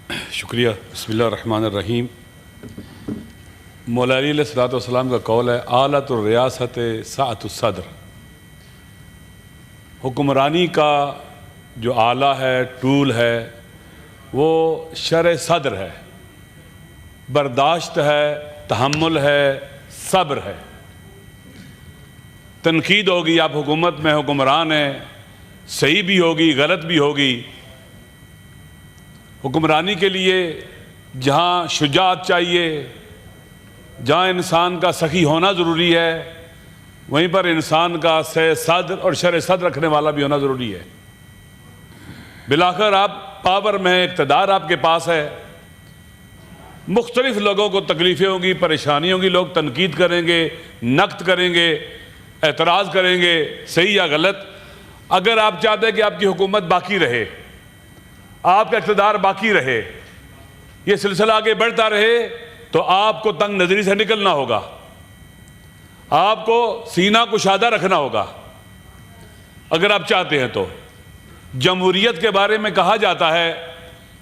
شکریہ. بسم اللہ الرحمن الرحیم. مولا علی علیہ الصلوۃ والسلام کا قول ہے آلۃ الریاست سعۃ الصدر. حکمرانی کا جو آلہ ہے، ٹول ہے، وہ شرح صدر ہے، برداشت ہے، تحمل ہے، صبر ہے. تنقید ہوگی، آپ حکومت میں حکمران ہیں، صحیح بھی ہوگی غلط بھی ہوگی. حکمرانی کے لیے جہاں شجاعت چاہیے، جہاں انسان کا سخی ہونا ضروری ہے، وہیں پر انسان کا سہ صدر اور شرح صدر رکھنے والا بھی ہونا ضروری ہے. بالآخر آپ پاور میں، اقتدار آپ کے پاس ہے. مختلف لوگوں کو تکلیفیں ہوں گی، پریشانی ہوں گی، لوگ تنقید کریں گے، نقد کریں گے، اعتراض کریں گے، صحیح یا غلط. اگر آپ چاہتے ہیں کہ آپ کی حکومت باقی رہے، آپ کا اقتدار باقی رہے، یہ سلسلہ آگے بڑھتا رہے، تو آپ کو تنگ نظری سے نکلنا ہوگا، آپ کو سینہ کشادہ رکھنا ہوگا اگر آپ چاہتے ہیں تو. جمہوریت کے بارے میں کہا جاتا ہے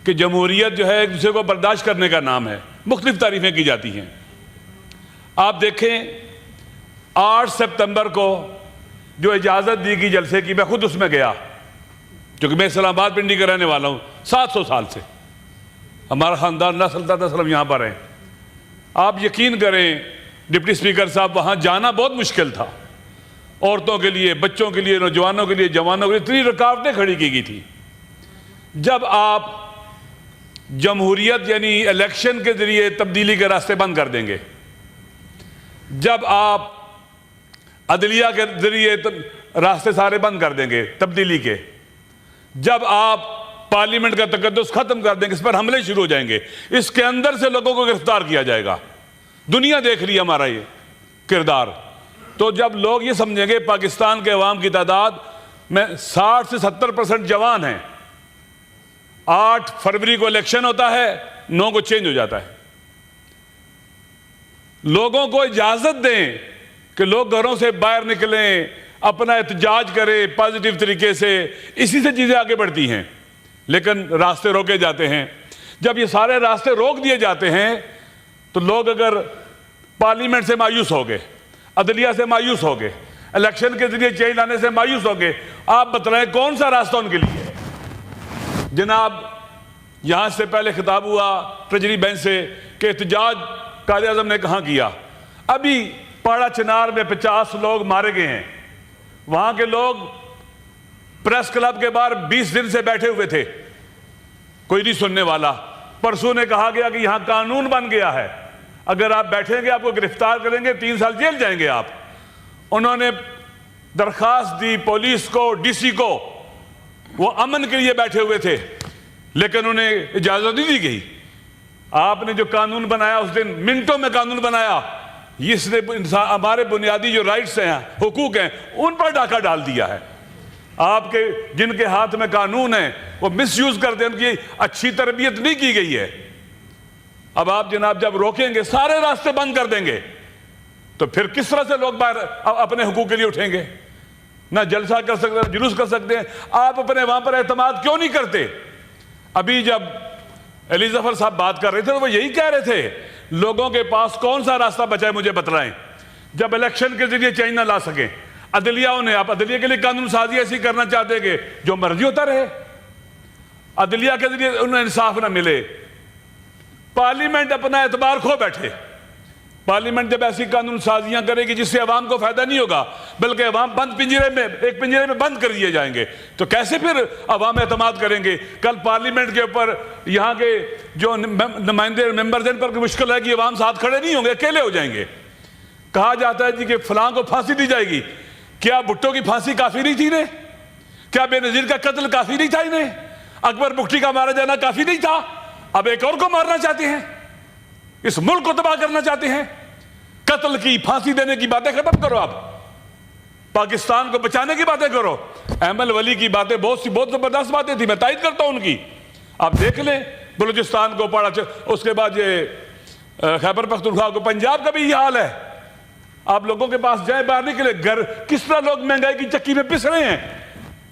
کہ جمہوریت جو ہے ایک دوسرے کو برداشت کرنے کا نام ہے. مختلف تعریفیں کی جاتی ہیں. آپ دیکھیں 8 سپتمبر کو جو اجازت دی گئی جلسے کی، میں خود اس میں گیا کیونکہ میں اسلام آباد پنڈی کا رہنے والا ہوں. 700 سال سے ہمارا خاندان نسل در نسل یہاں پر ہیں. آپ یقین کریں ڈپٹی اسپیکر صاحب، وہاں جانا بہت مشکل تھا. عورتوں کے لیے، بچوں کے لیے، نوجوانوں کے لیے، جوانوں کے لیے اتنی رکاوٹیں کھڑی کی گئی تھی. جب آپ جمہوریت یعنی الیکشن کے ذریعے تبدیلی کے راستے بند کر دیں گے، جب آپ عدلیہ کے ذریعے راستے سارے بند کر دیں گے تبدیلی کے، جب آپ پارلیمنٹ کا تقدس ختم کر دیں گے، اس پر حملے شروع ہو جائیں گے، اس کے اندر سے لوگوں کو گرفتار کیا جائے گا. دنیا دیکھ رہی ہے ہمارا یہ کردار. تو جب لوگ یہ سمجھیں گے پاکستان کے عوام کی تعداد میں 60 سے 70% جوان ہیں، 8 فروری کو الیکشن ہوتا ہے، 9 کو چینج ہو جاتا ہے. لوگوں کو اجازت دیں کہ لوگ گھروں سے باہر نکلیں، اپنا احتجاج کریں پازیٹیو طریقے سے. اسی سے چیزیں آگے بڑھتی ہیں. لیکن راستے روکے جاتے ہیں. جب یہ سارے راستے روک دیے جاتے ہیں تو لوگ اگر پارلیمنٹ سے مایوس ہو گئے، عدلیہ سے مایوس ہو گئے، الیکشن کے ذریعے چینج لانے سے مایوس ہو گئے، آپ بتلائیں کون سا راستہ ان کے لیے ہے؟ جناب یہاں سے پہلے خطاب ہوا ٹریجری بینچ سے کہ احتجاج قائد اعظم نے کہاں کیا. ابھی پاڑا چنار میں 50 لوگ مارے گئے ہیں. وہاں کے لوگ پریس کلب کے باہر 20 دن سے بیٹھے ہوئے تھے، کوئی نہیں سننے والا. پرسوں نے کہا گیا کہ یہاں قانون بن گیا ہے، اگر آپ بیٹھیں گے آپ کو گرفتار کریں گے، 3 سال جیل جائیں گے آپ. انہوں نے درخواست دی پولیس کو، ڈی سی کو، وہ امن کے لیے بیٹھے ہوئے تھے لیکن انہیں اجازت نہیں دی گئی. آپ نے جو قانون بنایا اس دن منٹوں میں قانون بنایا، اس نے ہمارے بنیادی جو رائٹس ہیں، حقوق ہیں، ان پر ڈاکہ ڈال دیا ہے. آپ کے جن کے ہاتھ میں قانون ہے وہ مس یوز کرتے ہیں، ان کی اچھی تربیت نہیں کی گئی ہے. اب آپ جناب جب روکیں گے، سارے راستے بند کر دیں گے، تو پھر کس طرح سے لوگ باہر اپنے حقوق کے لیے اٹھیں گے؟ نہ جلسہ کر سکتے ہیں، جلوس کر سکتے ہیں. آپ اپنے وہاں پر اعتماد کیوں نہیں کرتے؟ ابھی جب علی ظفر صاحب بات کر رہے تھے تو وہ یہی کہہ رہے تھے لوگوں کے پاس کون سا راستہ بچا ہے مجھے بتلائیں. جب الیکشن کے ذریعے چینج نہ لا سکیں، عدلیہ انہیں، آپ عدلیہ کے لیے قانون سازی ایسی کرنا چاہتے کہ جو مرضی ہوتا رہے، عدلیہ کے ذریعے انہیں انصاف نہ ملے. پارلیمنٹ اپنا اعتبار کھو بیٹھے. پارلیمنٹ جب ایسی قانون سازیاں کرے گی جس سے عوام کو فائدہ نہیں ہوگا بلکہ عوام بند پنجرے میں، ایک پنجرے میں بند کر دیے جائیں گے، تو کیسے پھر عوام اعتماد کریں گے؟ کل پارلیمنٹ کے اوپر یہاں کے جو نمائندے ممبرز ہیں، ان پر مشکل ہے کہ عوام ساتھ کھڑے نہیں ہوں گے، اکیلے ہو جائیں گے. کہا جاتا ہے جی کہ فلاں کو پھانسی دی جائے گی. کیا بھٹو کی پھانسی کافی نہیں تھی انہیں؟ کیا بے نظیر کا قتل کافی نہیں تھا انہیں؟ اکبر بگٹی کا مارا جانا کافی نہیں تھا؟ اب ایک اور کو مارنا چاہتے ہیں، اس ملک کو تباہ کرنا چاہتے ہیں. قتل کی، پھانسی دینے کی باتیں ختم کرو. آپ پاکستان کو بچانے کی باتیں کرو. احمد ولی کی باتیں بہت زبردست باتیں تھی، میں تائید کرتا ہوں ان کی. آپ دیکھ لیں بلوچستان کو پڑھا، اس کے بعد یہ خیبر پختونخوا کو، پنجاب کا بھی یہ حال ہے. آپ لوگوں کے پاس جائیں، باہر نکلے، گھر کس طرح لوگ مہنگائی کی چکی میں پس رہے ہیں.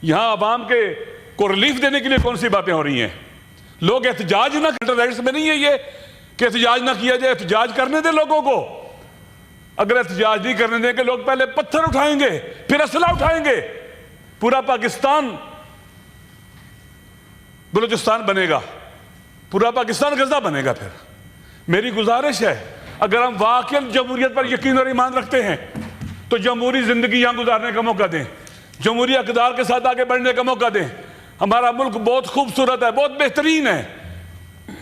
یہاں عوام کو ریلیف دینے کے لیے کون سی باتیں ہو رہی ہیں؟ لوگ احتجاج نہ کریں، رائٹس میں نہیں ہے یہ کہ احتجاج نہ کیا جائے، احتجاج کرنے دیں لوگوں کو۔ اگر احتجاج نہیں کرنے دیں کہ لوگ پہلے پتھر اٹھائیں گے پھر اسلحہ اٹھائیں گے، پورا پاکستان بلوچستان بنے گا، پورا پاکستان غزہ بنے گا۔ پھر میری گزارش ہے اگر ہم واقعی جمہوریت پر یقین اور ایمان رکھتے ہیں تو جمہوری زندگی یہاں گزارنے کا موقع دیں، جمہوری اقدار کے ساتھ آگے بڑھنے کا موقع دیں۔ ہمارا ملک بہت خوبصورت ہے، بہت بہترین ہے۔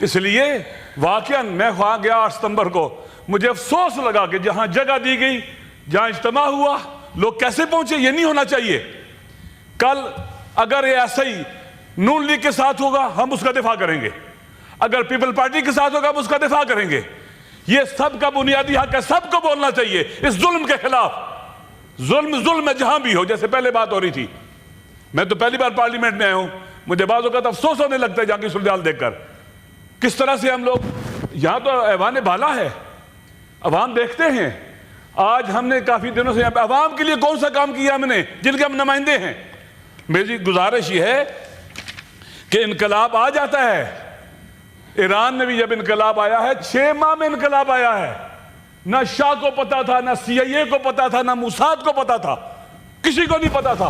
اس لیے واقعاً میں وہاں گیا 8 ستمبر کو، مجھے افسوس لگا کہ جہاں جگہ دی گئی، جہاں اجتماع ہوا، لوگ کیسے پہنچے۔ یہ نہیں ہونا چاہیے۔ کل اگر یہ ایسا ہی نون لیگ کے ساتھ ہوگا ہم اس کا دفاع کریں گے، اگر پیپل پارٹی کے ساتھ ہوگا ہم اس کا دفاع کریں گے۔ یہ سب کا بنیادی حق ہے، سب کو بولنا چاہیے اس ظلم کے خلاف۔ ظلم ہے جہاں بھی ہو، جیسے پہلے بات ہو رہی تھی۔ میں تو پہلی بار پارلیمنٹ میں آیا ہوں، مجھے بعض اوقات افسوس ہونے لگتا ہے جہاں کی صورتحال دیکھ کر، کس طرح سے ہم لوگ یہاں تو ایوان بالا ہے، عوام دیکھتے ہیں۔ آج ہم نے کافی دنوں سے یہاں پہ عوام کے لیے کون سا کام کیا ہم نے، جن کے ہم نمائندے ہیں۔ میری گزارش یہ ہے کہ انقلاب آ جاتا ہے۔ ایران میں بھی جب انقلاب آیا ہے 6 ماہ میں انقلاب آیا ہے، نہ شاہ کو پتا تھا، نہ CIA کو پتا تھا، نہ موساد کو پتا تھا، کسی کو نہیں پتا تھا۔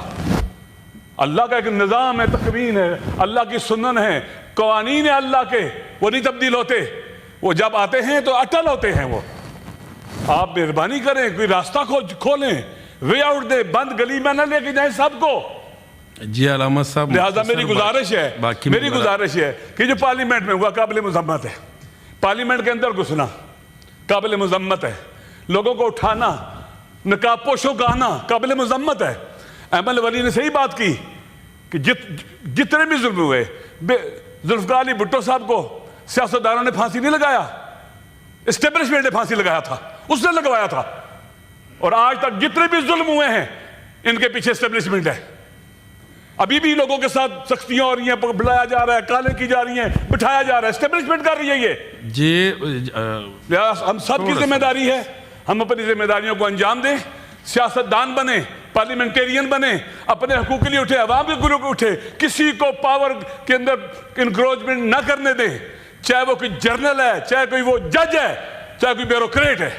اللہ کا ایک نظام ہے، تقویم ہے، اللہ کی سنن ہے، قوانین ہے اللہ کے، وہ نہیں تبدیل ہوتے، وہ جب آتے ہیں تو اٹل ہوتے ہیں۔ وہ آپ مہربانی کریں، کوئی راستہ کھولیں، وے آؤٹ دیں، بند گلی میں نہ لے کے جائیں سب کو۔ جی علامت صاحب، لہذا میری گزارش ہے کہ جو پارلیمنٹ میں ہوا قابل مذمت ہے۔ پارلیمنٹ کے اندر گھسنا قابل مذمت ہے، لوگوں کو اٹھانا، نقاب پوشوں کا آنا قابل مذمت ہے۔ احمد ولی نے صحیح بات کی کہ جتنے بھی ظلم ہوئے، ذوالفقار علی بھٹو صاحب کو سیاستدانوں نے پھانسی نہیں لگایا، اسٹیبلشمنٹ نے پھانسی لگایا تھا، اس نے لگوایا تھا۔ اور آج تک جتنے بھی ظلم ہوئے ہیں ان کے پیچھے اسٹیبلشمنٹ ہے۔ ابھی بھی لوگوں کے ساتھ سختیاں ہو رہی ہیں، بلایا جا رہا ہے، کالیں کی جا رہی ہیں، بٹھایا جا رہا ہے، اسٹیبلشمنٹ کر رہی ہے یہ۔ جی ہم سب کی ذمہ داری ہے، ہم اپنی ذمہ داریوں کو انجام دیں، سیاستدان بنیں، پارلیمنٹیرین بنیں، اپنے حقوق کے لیے اٹھے، عوام کے گروہ کو اٹھے، کسی کو پاور کے اندر انکروچمنٹ نہ کرنے دیں، چاہے وہ کوئی جرنل ہے، چاہے کوئی وہ جج ہے، چاہے کوئی بیوروکریٹ ہے۔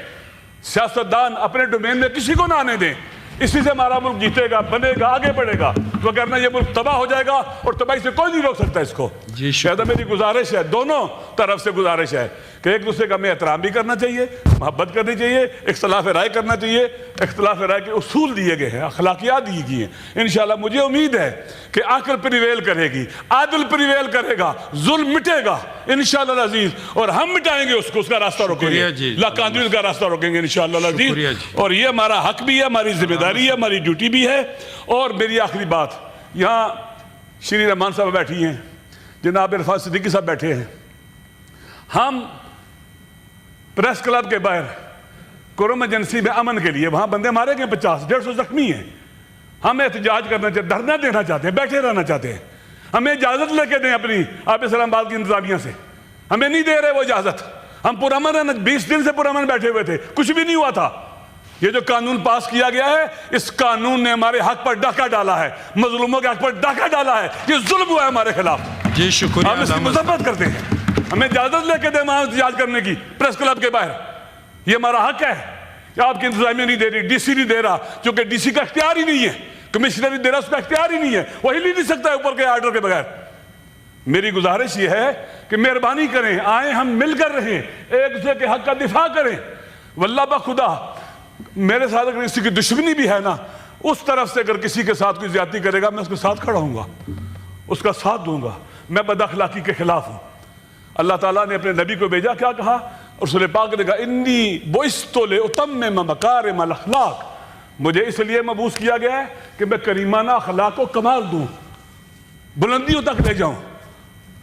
سیاستدان اپنے ڈومین میں کسی کو نہ آنے دیں، اسی سے ہمارا ملک جیتے گا، بنے گا، آگے بڑھے گا، وگرنہ یہ ملک تباہ ہو جائے گا، اور تباہی سے کوئی نہیں روک سکتا اس کو۔ شاید میری گزارش ہے، دونوں طرف سے گزارش ہے کہ ایک دوسرے کا ہمیں احترام بھی کرنا چاہیے، محبت کرنی چاہیے، اختلاف رائے کرنا چاہیے۔ اختلاف رائے کے اصول دیے گئے ہیں، اخلاقیات دی گئی ہیں۔ انشاءاللہ مجھے امید ہے کہ عقل پریویل کرے گی، عادل پریویل کرے گا، ظلم مٹے گا انشاءاللہ العزیز، اور ہم مٹائیں گے اس کو، اس کا راستہ روکیں گے، لاقانونی کا راستہ روکیں گے انشاءاللہ العزیز۔ اور یہ ہمارا حق بھی ہے، ہماری ذمہ داری ہے، ہماری ڈیوٹی بھی ہے۔ اور میری آخری بات، یہاں شری رحمان صاحب بیٹھی ہیں، جناب عرفات صدیقی صاحب بیٹھے ہیں۔ ہم پریس کلب کے باہر کورونا ایمرجنسی میں امن کے لیے، وہاں بندے مارے گئے 50-150 زخمی ہیں، ہم احتجاج کرنا چاہتے ہیں، دھرنا دینا چاہتے ہیں، بیٹھے رہنا چاہتے ہیں۔ ہمیں اجازت لے کے دیں اپنی آپ اسلام آباد کی انتظامیہ سے، ہمیں نہیں دے رہے وہ اجازت۔ ہم پرامن رہنا، 20 دن سے پرامن بیٹھے ہوئے تھے، کچھ بھی نہیں ہوا تھا۔ یہ جو قانون پاس کیا گیا ہے، اس قانون نے ہمارے حق پر ڈاکہ ڈالا ہے، مظلوموں کے حق پر ڈاکہ ڈالا ہے، یہ ظلم ہوا ہے ہمارے خلاف۔ جی شکریہ، ہم اس کی مذمت کرتے ہیں، ہمیں اجازت لے کے دیں وہاں احتجاج کرنے کی پریس کلب کے باہر۔ یہ ہمارا حق ہے کہ آپ کی انتظامیہ نہیں دے رہی، ڈی سی نہیں دے رہا، کیونکہ ڈی سی کا اختیار ہی نہیں ہے، کمشنر نہیں دے رہا، اس کا اختیار ہی نہیں ہے، وہ ہل ہی نہیں سکتا ہے اوپر کے آرڈر کے بغیر۔ میری گزارش یہ ہے کہ مہربانی کریں، آئیں ہم مل کر رہیں، ایک دوسرے کے حق کا دفاع کریں۔ واللہ بخدا میرے ساتھ اگر کسی کی دشمنی بھی ہے نا، اس طرف سے اگر کسی کے ساتھ کوئی زیادتی کرے گا، میں اس کے ساتھ کھڑا ہوں گا، اس کا ساتھ دوں گا، میں بد اخلاقی کے خلاف ہوں۔ اللہ تعالیٰ نے اپنے نبی کو بھیجا، کیا کہا؟ رسول پاک نے کہا انی بعثت لأتمم مکارم الاخلاق، مجھے اس لیے مبعوث کیا گیا ہے کہ میں کریمانہ اخلاق کو کمال دوں، بلندیوں تک لے جاؤں۔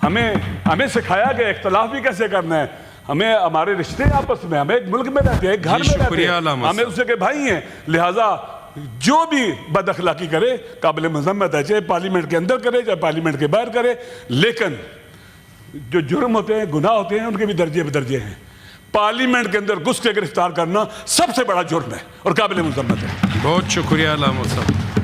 ہمیں سکھایا گیا اختلاف بھی کیسے کرنا ہے، ہمیں ہمارے رشتے آپس میں، ہمیں ایک ملک میں رہتے ہیں، ایک گھر میں رہتے ہیں، ہمیں اسے کے بھائی ہیں، لہٰذا جو بھی بد اخلاقی کرے قابل مذمت ہے، چاہے پارلیمنٹ کے اندر کرے چاہے پارلیمنٹ کے باہر کرے، لیکن جو جرم ہوتے ہیں، گناہ ہوتے ہیں، ان کے بھی درجے بدرجے ہیں۔ پارلیمنٹ کے اندر گھس کے گرفتار کرنا سب سے بڑا جرم ہے اور قابل مذمت ہے۔ بہت شکریہ علامت صاحب۔